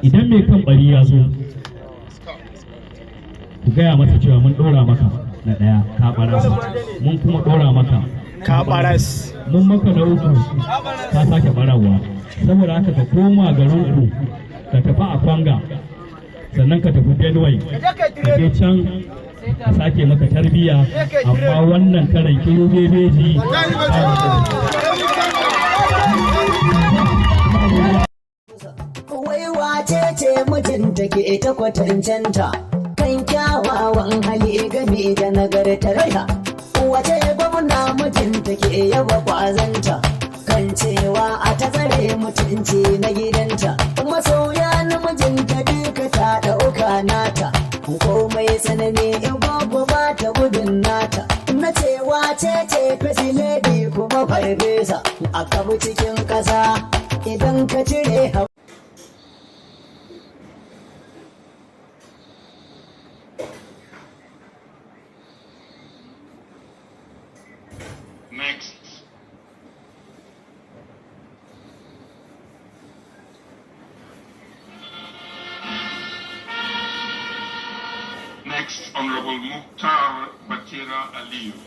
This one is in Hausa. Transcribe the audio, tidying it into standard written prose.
idan mai kan bari ya zo ku gaya masa cewa mun ɗora maka na ɗaya ka ɓaras, mun kuma ɗora maka ka ɓaras, mun maka na uku ka sake ɓarawa. Saboda haka ka koma garin ku, ka tafi a Kwanga, sannan ka tafi Benue, ka je can ka sake maka tarbiyya. Amma wannan karan kiro bebeji wai wace ce mijinta ke ta kwatancenta kan kyawawan hali game da nagartarta, wace gwamna mijinta ke yaba kwazanta kan cewa a ta tsare mutunci na gidanta, masoya na mijinta duka ta ɗauka nata, komai tsanani in babu ba ta gudun nata, na cewa ce fasiledi kuma farfesa a kabu cikin ƙasa idan ka cire hau. Next, Honorable Mukhtar Bakira Aliyu.